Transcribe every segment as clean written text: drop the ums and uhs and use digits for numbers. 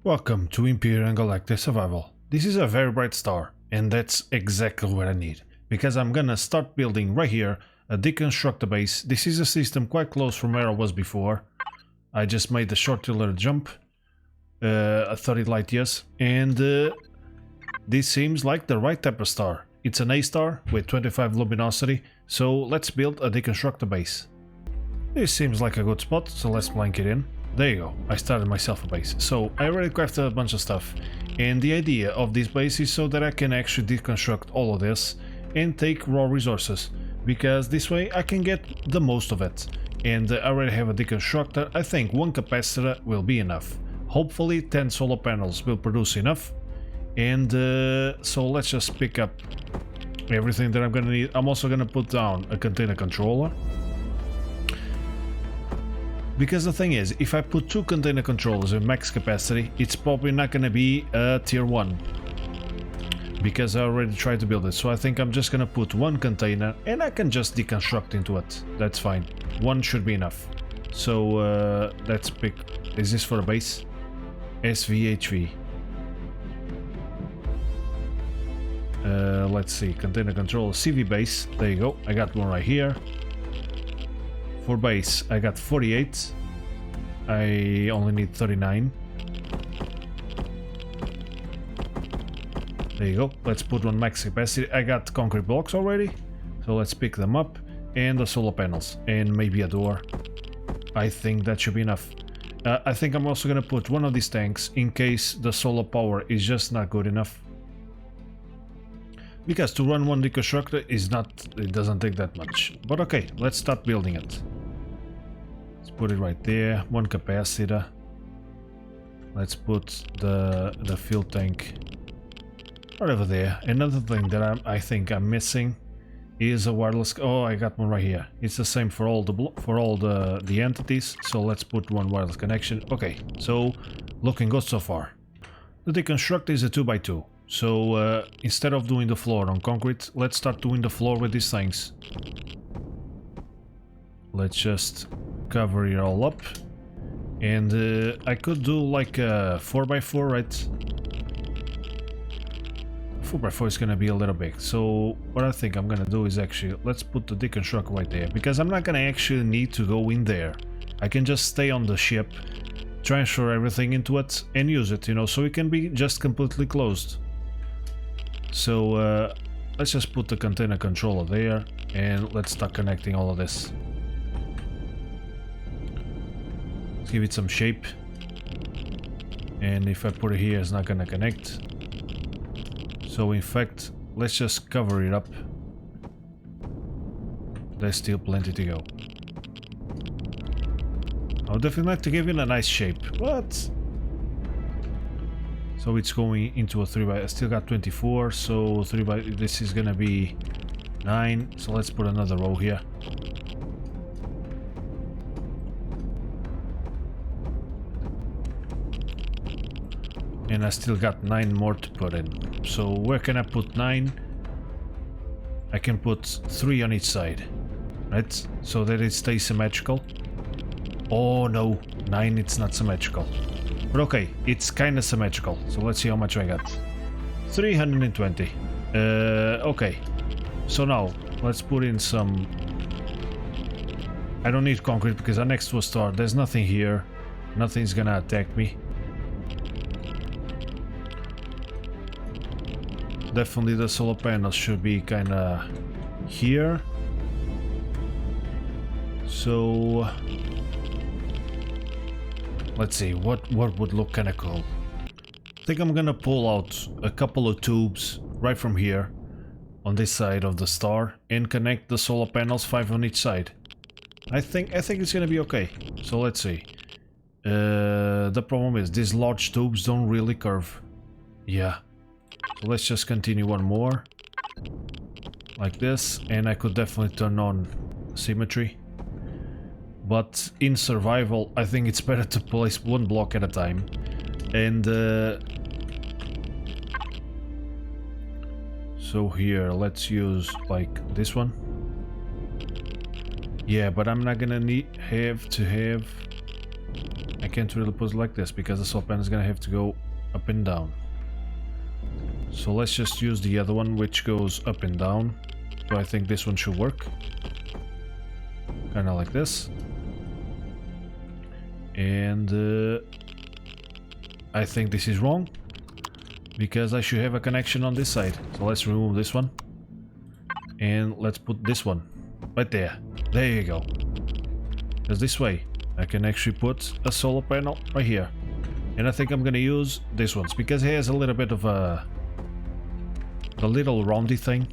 Welcome to Empyrion Galactic Survival. This is a very bright star, and that's exactly what I need, because I'm gonna start building right here a Deconstructor base. This is a system quite close from where I was before. I just made the short little jump, 30 light years, and this seems like the right type of star. It's an A star with 25 luminosity, so let's build a Deconstructor base. This seems like a good spot, so let's blank it in. There you go, I started myself a base. So I already crafted a bunch of stuff, and the idea of this base is so that I can actually deconstruct all of this and take raw resources, because this way I can get the most of it. And I already have a deconstructor. I think one capacitor will be enough. Hopefully 10 solar panels will produce enough. And so let's just pick up everything that I'm gonna need. I'm also gonna put down a container controller, because the thing is, if I put two container controllers with max capacity, it's probably not gonna be a tier 1, because I already tried to build it. So I think I'm just gonna put one container and I can just deconstruct into it. That's fine, one should be enough. So let's pick, is this for a base? SVHV. Let's see, container controller, CV base, there you go, I got one right here. For base, I got 48. I only need 39. There you go. Let's put one max capacity. I got concrete blocks already, so let's pick them up. And the solar panels. And maybe a door. I think that should be enough. I think I'm also gonna put one of these tanks in case the solar power is just not good enough. Because to run one deconstructor is not, it doesn't take that much. But okay, let's start building it. Let's put it right there, one capacitor. Let's put the fuel tank right over there. Another thing that I think I'm missing is a wireless. Oh, I got one right here. It's the same for all the entities. So let's put one wireless connection. Okay, so looking good so far. The deconstructor is a 2x2. So instead of doing the floor on concrete, let's start doing the floor with these things. Let's just cover it all up. And I could do like a 4x4, right? 4x4 is gonna be a little big. So what I think I'm gonna do is actually, let's put the deconstructor right there, because I'm not gonna actually need to go in there. I can just stay on the ship, transfer everything into it and use it, you know, so it can be just completely closed. So let's just put the container controller there and let's start connecting all of this. Let's give it some shape. And if I put it here, it's not gonna connect. So in fact, let's just cover it up. There's still plenty to go. I would definitely like to give it a nice shape, but so it's going into a 3x. I still got 24, so 3x. This is gonna be 9. So let's put another row here. And I still got 9 more to put in. So where can I put 9? I can put 3 on each side, right? So that it stays symmetrical. Oh no, 9, it's not symmetrical. But okay, it's kind of symmetrical. So let's see how much I got. 320. Okay. So now, let's put in some... I don't need concrete because I'm next to a star. There's nothing here. Nothing's gonna attack me. Definitely the solar panels should be kind of here. So... let's see, what would look kind of cool. I think I'm gonna pull out a couple of tubes right from here on this side of the star and connect the solar panels, 5 on each side. I think it's gonna be okay. So let's see. The problem is these large tubes don't really curve. Yeah. So let's just continue one more like this, and I could definitely turn on symmetry. But in survival, I think it's better to place one block at a time. And so here, let's use like this one. Yeah, but I'm not gonna have can't really put it like this because the solar panel is gonna have to go up and down. So let's just use the other one which goes up and down. So I think this one should work. Kinda like this. And I think this is wrong because I should have a connection on this side. So let's remove this one. And let's put this one right there. There you go. Because this way I can actually put a solar panel right here. And I think I'm gonna use this one because it has a little bit of a little roundy thing.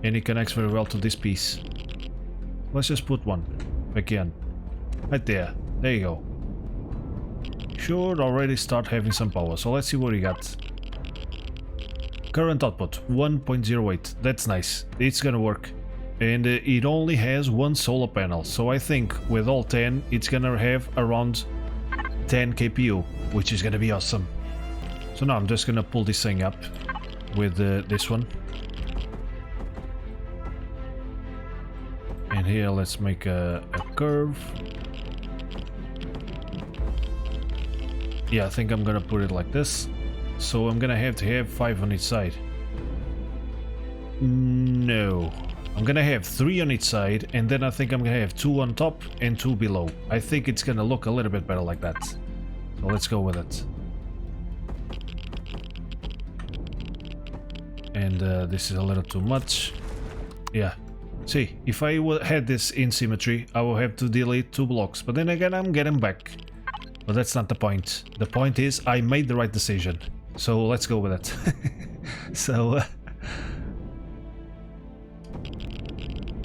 And it connects very well to this piece. Let's just put one again. Right there. There you go. Should already start having some power. So let's see what we got. Current output 1.08. That's nice. It's gonna work. And it only has one solar panel. So I think with all 10 it's gonna have around 10 kpu, which is gonna be awesome. So now I'm just gonna pull this thing up with this one. And here let's make a curve. Yeah, I think I'm gonna put it like this. So I'm gonna have to have 5 on each side. No. I'm gonna have 3 on each side, and then I think I'm gonna have 2 on top and 2 below. I think it's gonna look a little bit better like that. So let's go with it. And this is a little too much. Yeah. See, if I had this in symmetry, I will have to delete 2 blocks. But then again, I'm getting back. But that's not the point. The point is, I made the right decision. So let's go with it. So...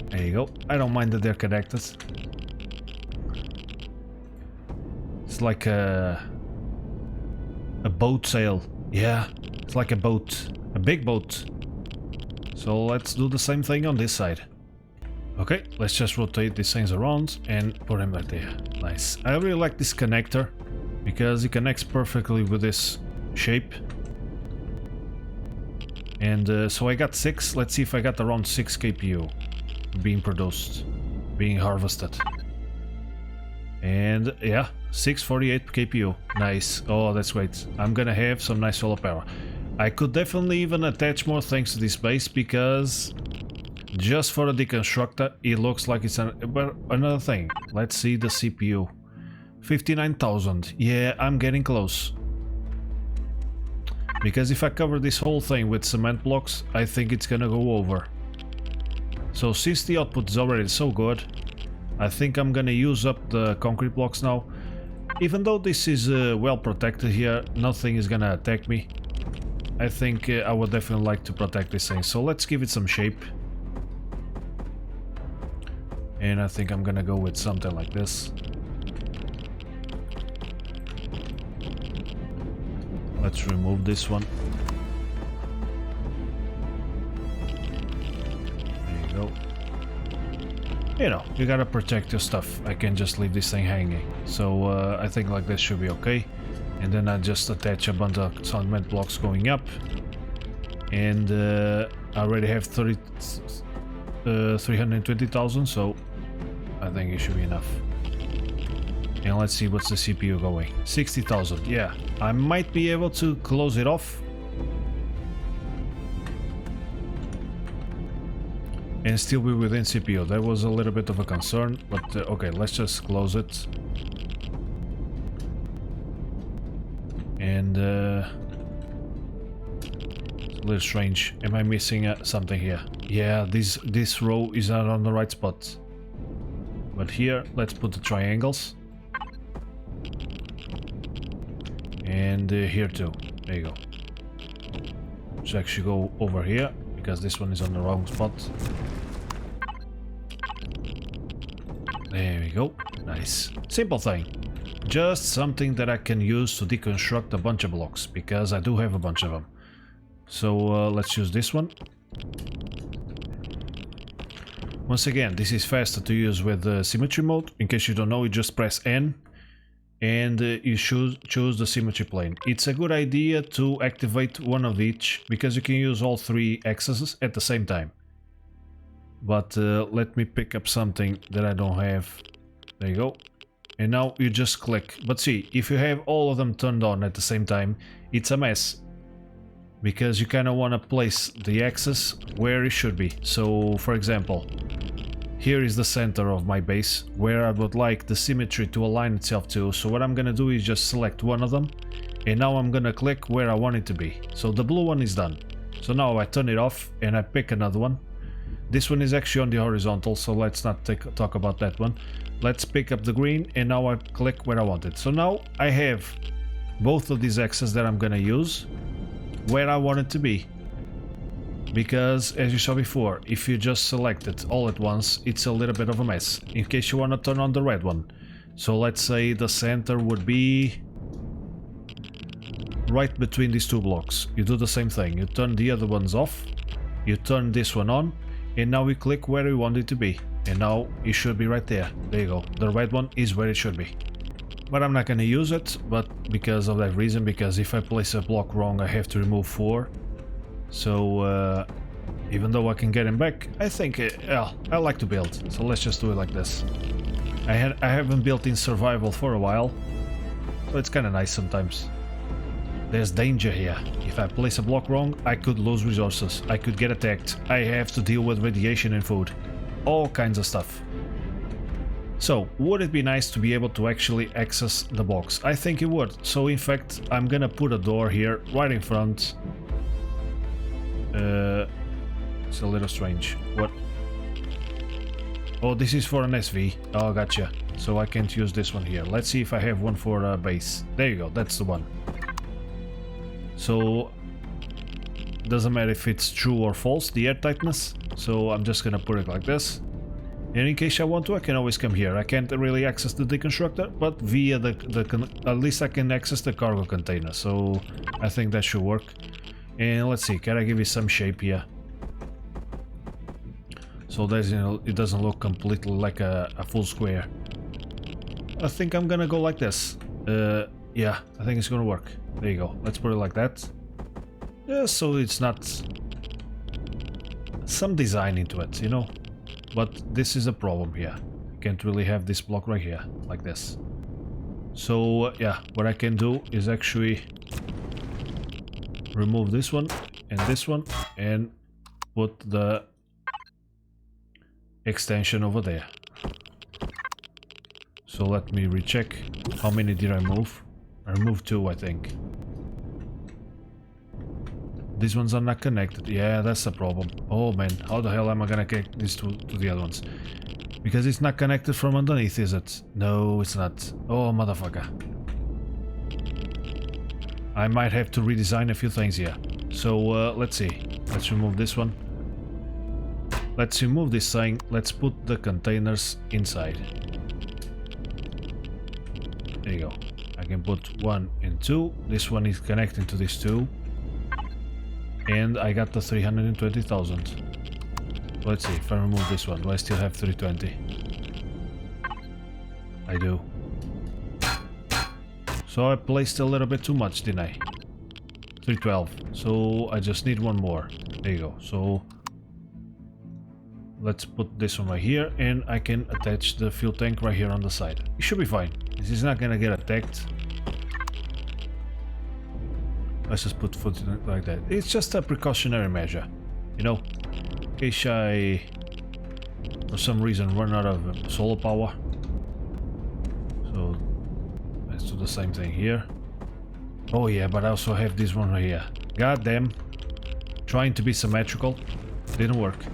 there you go. I don't mind that they're connected. It's like a boat sail. Yeah, it's like a boat. A big boat. So let's do the same thing on this side. Okay, let's just rotate these things around and put them back there. Nice. I really like this connector because it connects perfectly with this shape. And so I got 6. Let's see if I got around 6 kpu being produced, being harvested. And yeah, 648 kpu. Nice. Oh, that's great. I'm gonna have some nice solar power. I could definitely even attach more things to this base because just for a deconstructor it looks like it's another thing. Let's see the CPU. 59,000. Yeah, I'm getting close. Because if I cover this whole thing with cement blocks, I think it's gonna go over. So since the output is already so good, I think I'm gonna use up the concrete blocks now. Even though this is well protected here, nothing is gonna attack me. I think I would definitely like to protect this thing. So let's give it some shape. And I think I'm gonna go with something like this. Let's remove this one. There you go. You know, you gotta protect your stuff. I can't just leave this thing hanging. So I think like this should be okay. And then I just attach a bunch of cement blocks going up. And I already have 320,000, so I think it should be enough. And let's see what's the CPU going. 60,000, yeah. I might be able to close it off. And still be within CPU. That was a little bit of a concern, but okay, let's just close it. And it's a little strange. Am I missing something here? Yeah, this row is not on the right spot. But here, let's put the triangles. And here too. There you go. Let's actually go over here, because this one is on the wrong spot. There we go. Nice. Simple thing. Just something that I can use to deconstruct a bunch of blocks, because I do have a bunch of them. So let's use this one. Once again, this is faster to use with symmetry mode. In case you don't know, you just press N and you choose the symmetry plane. It's a good idea to activate one of each, because you can use all 3 axes at the same time. But let me pick up something that I don't have. There you go. and now you just click. But see, if you have all of them turned on at the same time, it's a mess. Because you kind of want to place the axis where it should be. So, for example, here is the center of my base, where I would like the symmetry to align itself to. So what I'm gonna do is just select one of them, and now I'm gonna click where I want it to be. So the blue one is done. So now I turn it off and I pick another one. This one is actually on the horizontal, so let's not talk about that one. Let's pick up the green, and now I click where I want it. So now I have both of these axes that I'm gonna use where I want it to be. Because, as you saw before, if you just select it all at once, it's a little bit of a mess. In case you want to turn on the red one. So let's say the center would be right between these two blocks. You do the same thing. You turn the other ones off, you turn this one on, and now we click where we want it to be. And now it should be right there. There you go. The red one is where it should be. But I'm not going to use it, but because of that reason, because if I place a block wrong, I have to remove 4. So, even though I can get him back, I think, I like to build. So let's just do it like this. I haven't built in survival for a while, so it's kind of nice sometimes. There's danger here. If I place a block wrong, I could lose resources. I could get attacked. I have to deal with radiation and food. All kinds of stuff. So, would it be nice to be able to actually access the box? I think it would. So in fact, I'm gonna put a door here, right in front. It's a little strange. What? Oh, this is for an SV. Oh, gotcha. So I can't use this one here. Let's see if I have one for a base. There you go, that's the one. So, doesn't matter if it's true or false, the air tightness. So I'm just gonna put it like this. And in case I want to, I can always come here. I can't really access the Deconstructor, but via at least I can access the cargo container. So I think that should work. And let's see, can I give it some shape here? So that it doesn't look completely like a full square. I think I'm gonna go like this. Yeah, I think it's gonna work. There you go. Let's put it like that. Yeah, so it's not some design into it, you know. But this is a problem here. I can't really have this block right here, like this. So yeah, what I can do is actually remove this one, and put the extension over there. So let me recheck. How many did I move? I removed 2, I think. These ones are not connected. Yeah, that's the problem. Oh man, how the hell am I gonna connect these to the other ones? Because it's not connected from underneath, is it? No, it's not. Oh, motherfucker. I might have to redesign a few things here. So, let's see. Let's remove this one. Let's remove this thing. Let's put the containers inside. There you go. I can put 1 and 2. This one is connecting to this 2. And I got the 320,000. Let's see, if I remove this one, do I still have 320? I do. So I placed a little bit too much, didn't I? 312. So I just need one more. There you go. So let's put this one right here, and I can attach the fuel tank right here on the side. It should be fine. This is not gonna get attacked. Let's just put foot like that. It's just a precautionary measure, you know, in case I, for some reason, run out of solar power. So let's do the same thing here. Oh yeah, but I also have this one right here. God damn, trying to be symmetrical, didn't work.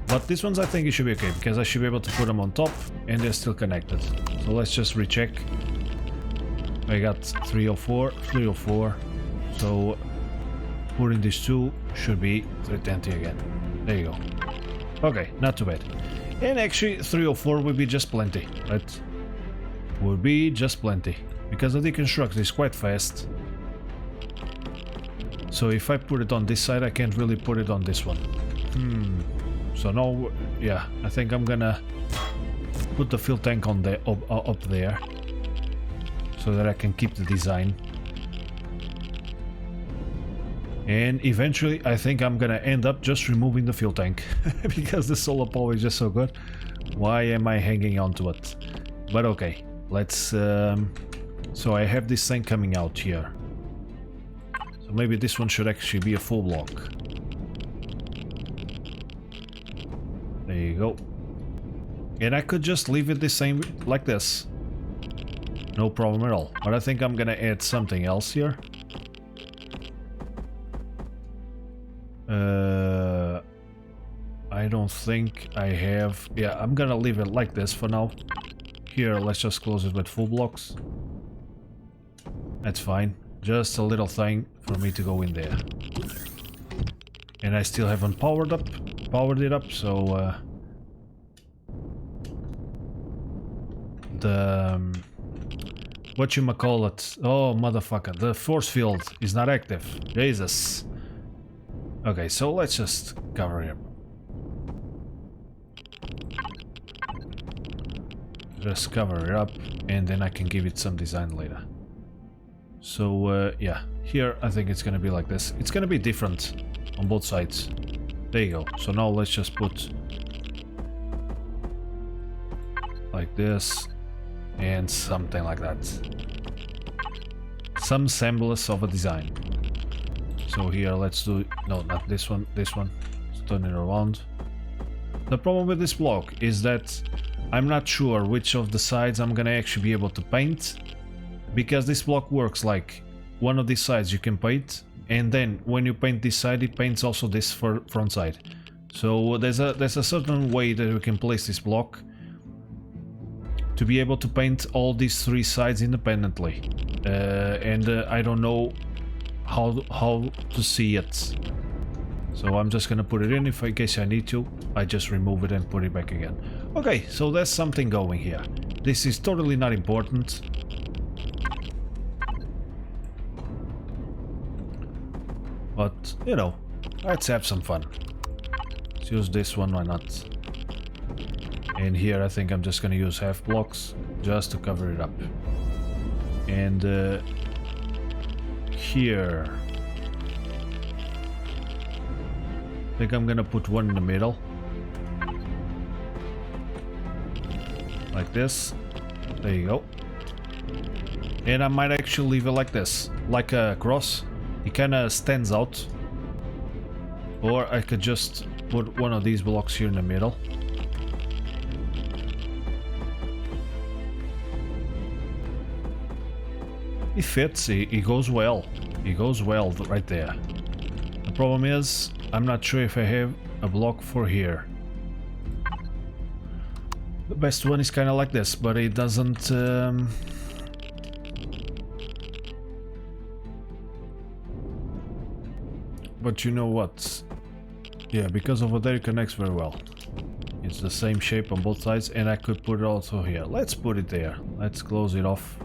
But these ones I think it should be okay, because I should be able to put them on top and they're still connected. So let's just recheck. I got 304, 304. So putting these 2 should be 320 again. There you go. Okay, not too bad. And actually 304 would be just plenty, right? Would be just plenty. Because the Deconstructor is quite fast. So if I put it on this side, I can't really put it on this one. So now, yeah, I think I'm gonna put the fuel tank on the up there. So that I can keep the design. And eventually, I think I'm gonna end up just removing the fuel tank. Because the solar power is just so good. Why am I hanging on to it? But okay. let's so I have this thing coming out here, so maybe this one should actually be a full block. There you go. And I could just leave it the same like this, no problem at all, but I think I'm gonna add something else here. I don't think I have... Yeah, I'm gonna leave it like this for now. Here, let's just close it with full blocks. That's fine. Just a little thing for me to go in there. And I still haven't powered it up, so... whatchamacallit? Oh, motherfucker. The force field is not active. Jesus. Okay, so let's just cover it up. Just cover it up, and then I can give it some design later. So, yeah. Here, I think it's gonna be like this. It's gonna be different on both sides. There you go. So now let's just put... like this. And something like that. Some semblance of a design. So here, let's do... no, not this one. This one. Let's turn it around. The problem with this block is that I'm not sure which of the sides I'm gonna actually be able to paint, because this block works like one of these sides you can paint, and then when you paint this side, it paints also this front side. So there's a certain way that we can place this block to be able to paint all these three sides independently, and I don't know how to see it. So I'm just gonna put it in in case I need to. I just remove it and put it back again. Okay, so there's something going here. This is totally not important. But, you know, let's have some fun. Let's use this one, why not? And here I think I'm just gonna use half blocks just to cover it up. And here... I think I'm gonna put one in the middle. Like this. There you go. And I might actually leave it like this. Like a cross. It kinda stands out. Or I could just put one of these blocks here in the middle. It fits, it goes well. It goes well right there. The problem is, I'm not sure if I have a block for here. The best one is kind of like this, but it doesn't... But you know what? Yeah, because over there it connects very well. It's the same shape on both sides, and I could put it also here. Let's put it there. Let's close it off.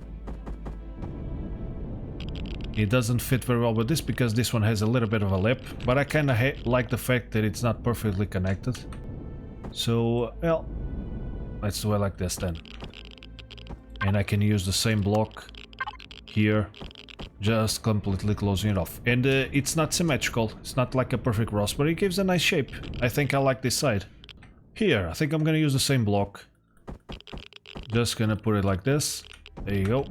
It doesn't fit very well with this because this one has a little bit of a lip, but I kind of like the fact that it's not perfectly connected. So, well, let's do it like this then. And I can use the same block here, just completely closing it off. And it's not symmetrical, it's not like a perfect cross, but it gives a nice shape. I think I like this side. Here, I think I'm gonna use the same block. Just gonna put it like this. There you go.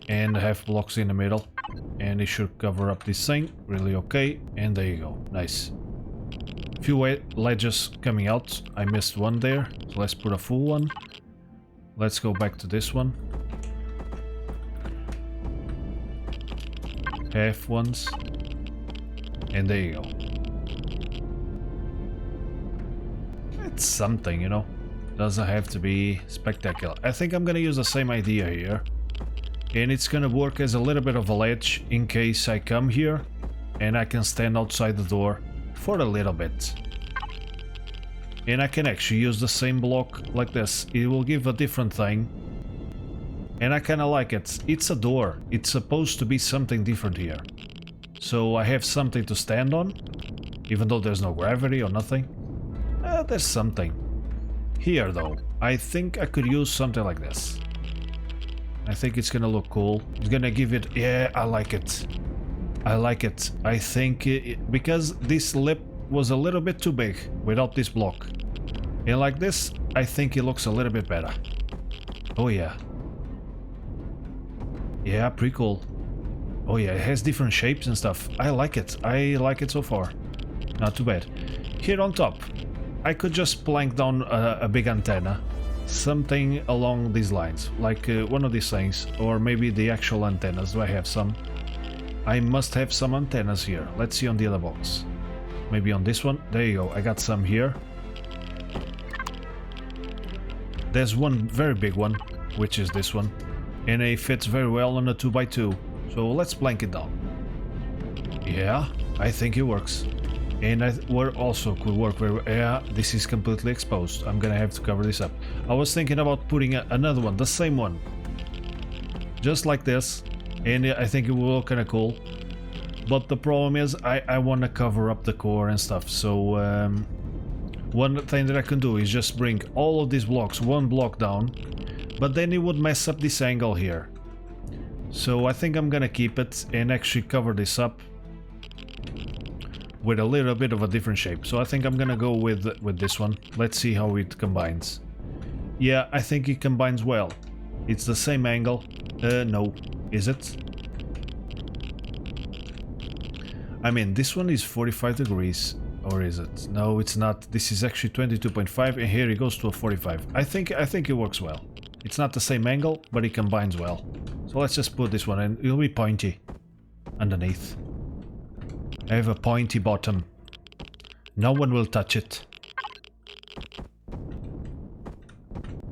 And half blocks in the middle. And it should cover up this thing. Really okay. And there you go. Nice. Few ledges coming out. I missed one there. So let's put a full one. Let's go back to this one. Half ones. And there you go. It's something, you know. Doesn't have to be spectacular. I think I'm gonna use the same idea here. And it's gonna work as a little bit of a ledge in case I come here and I can stand outside the door for a little bit. And I can actually use the same block like this. It will give a different thing. And I kinda like it. It's a door. It's supposed to be something different here. So I have something to stand on, even though there's no gravity or nothing. There's something. Here though, I think I could use something like this. I think it's gonna look cool. It's gonna give it... yeah, I like it. I like it. I think because this lip was a little bit too big without this block. And like this, I think it looks a little bit better. Oh yeah. Yeah, pretty cool. Oh yeah, it has different shapes and stuff. I like it. I like it so far. Not too bad. Here on top, I could just plank down a big antenna. Something along these lines. Like one of these things. Or maybe the actual antennas. Do I have some? I must have some antennas here. Let's see on the other box. Maybe on this one. There you go. I got some here. There's one very big one, which is this one. And it fits very well on a 2x2. So let's plank it down. Yeah, I think it works. And also could work very well. Yeah, this is completely exposed. I'm gonna have to cover this up. I was thinking about putting another one, the same one. Just like this. And I think it will look kinda cool. But the problem is I wanna cover up the core and stuff. So one thing that I can do is just bring all of these blocks one block down. But then it would mess up this angle here. So I think I'm gonna keep it and actually cover this up with a little bit of a different shape. So I think I'm gonna go with this one. Let's see how it combines. Yeah, I think it combines well. It's the same angle. No. Is it? I mean, this one is 45 degrees. Or is it? No, it's not. This is actually 22.5 and here it goes to a 45. I think it works well. It's not the same angle, but it combines well. So let's just put this one in. It'll be pointy underneath. I have a pointy bottom. No one will touch it.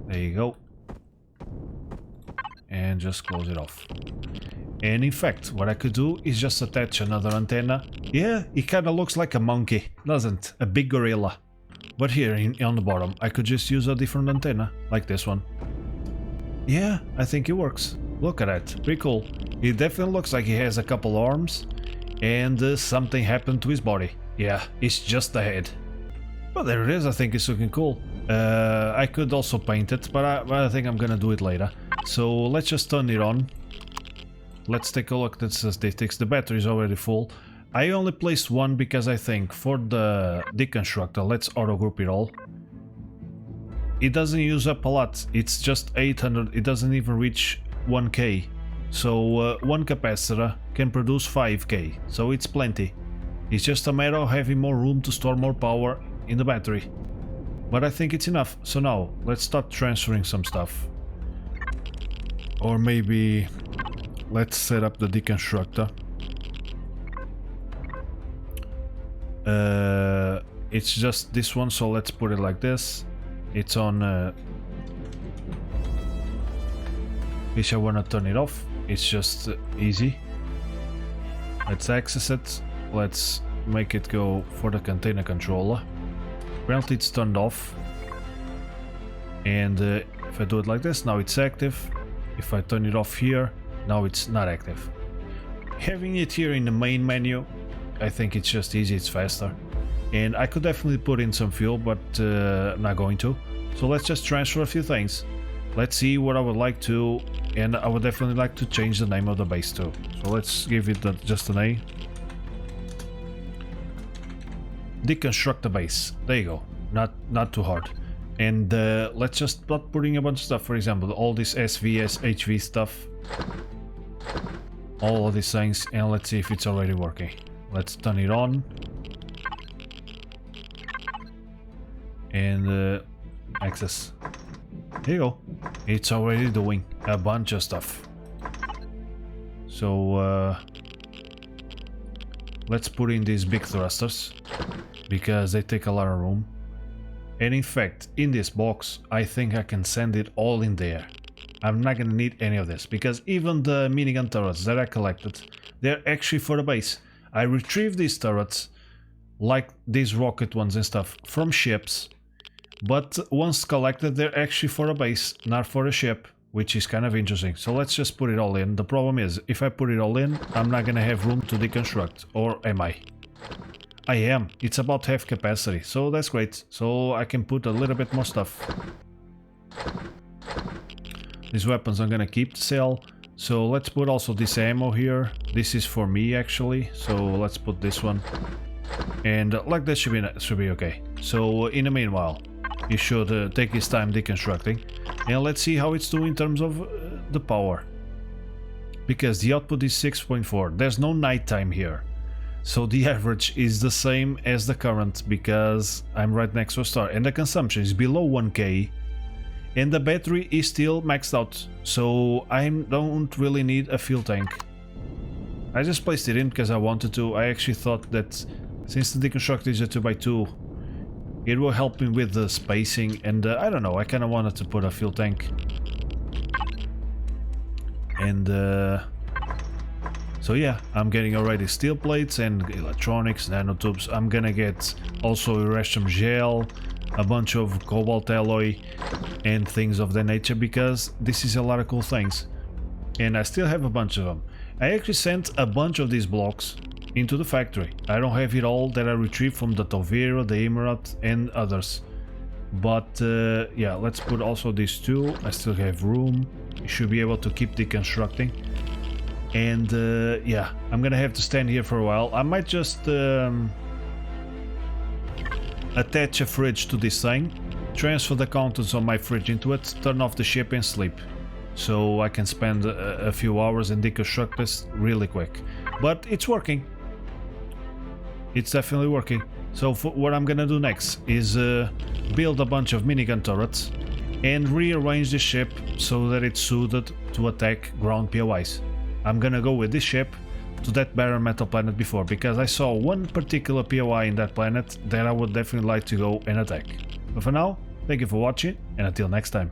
There you go. And just close it off. And in fact, what I could do is just attach another antenna. Yeah, it kinda looks like a monkey, doesn't? A big gorilla. But here on the bottom, I could just use a different antenna, like this one. Yeah, I think it works. Look at that, pretty cool. It definitely looks like he has a couple arms and something happened to his body. Yeah, it's just the head. Well, there it is. I think it's looking cool. I could also paint it, but I think I'm gonna do it later. So let's just turn it on. Let's take a look at the statistics. The battery is already full. I only placed one because I think for the Deconstructor, let's auto group it all. It doesn't use up a lot. It's just 800. It doesn't even reach 1k. So one capacitor can produce 5k. So it's plenty. It's just a matter of having more room to store more power in the battery. But I think it's enough. So now let's start transferring some stuff. Or maybe let's set up the Deconstructor. It's just this one, so let's put it like this. It's on if I want to turn it off, it's just easy. Let's access it. Let's make it go for the container controller. Apparently it's turned off. And if I do it like this, now it's active. If I turn it off here, now it's not active. Having it here in the main menu, I think it's just easy, it's faster. And I could definitely put in some fuel, but I'm not going to. So let's just transfer a few things. Let's see what I would like to, and I would definitely like to change the name of the base too. So let's give it just a name. Deconstructor base. There you go. Not too hard. And let's just start putting a bunch of stuff. For example, all this SVS, HV stuff. All of these things, and let's see if it's already working. Let's turn it on. And access. There you go. It's already doing a bunch of stuff. So let's put in these big thrusters because they take a lot of room. And in fact, in this box, I think I can send it all in there. I'm not gonna need any of this because even the minigun turrets that I collected, they're actually for the base. I retrieved these turrets, like these rocket ones and stuff, from ships. But once collected, they're actually for a base, not for a ship, which is kind of interesting. So let's just put it all in. The problem is, if I put it all in, I'm not gonna have room to deconstruct. Or am I? I am. It's about half capacity, so that's great. So I can put a little bit more stuff. These weapons I'm gonna keep to sell. So let's put also this ammo here. This is for me actually, so let's put this one. And like that should be okay. So in the meanwhile, he should take his time deconstructing. And let's see how it's doing in terms of the power. because the output is 6.4. There's no nighttime here. So the average is the same as the current because I'm right next to a star, and the consumption is below 1k, and the battery is still maxed out, so I don't really need a fuel tank. I just placed it in because I wanted to. I actually thought that since the Deconstructor is a 2x2, it will help me with the spacing, and I don't know, I kind of wanted to put a fuel tank. And so yeah, I'm getting already steel plates and electronics, nanotubes. I'm gonna get also iridium gel, a bunch of cobalt alloy and things of that nature, because this is a lot of cool things. And I still have a bunch of them. I actually sent a bunch of these blocks into the factory. I don't have it all that I retrieved from the Tovero, the Emerald and others. But yeah, let's put also these two. I still have room. You should be able to keep deconstructing. And yeah, I'm gonna have to stand here for a while. I might just attach a fridge to this thing, transfer the contents of my fridge into it, turn off the ship and sleep. So I can spend a few hours and deconstruct this really quick. But it's working. It's definitely working. So what I'm gonna do next is build a bunch of minigun turrets and rearrange the ship so that it's suited to attack ground POIs. I'm gonna go with this ship to that barren metal planet before, because I saw one particular POI in that planet that I would definitely like to go and attack. But for now, thank you for watching, and until next time.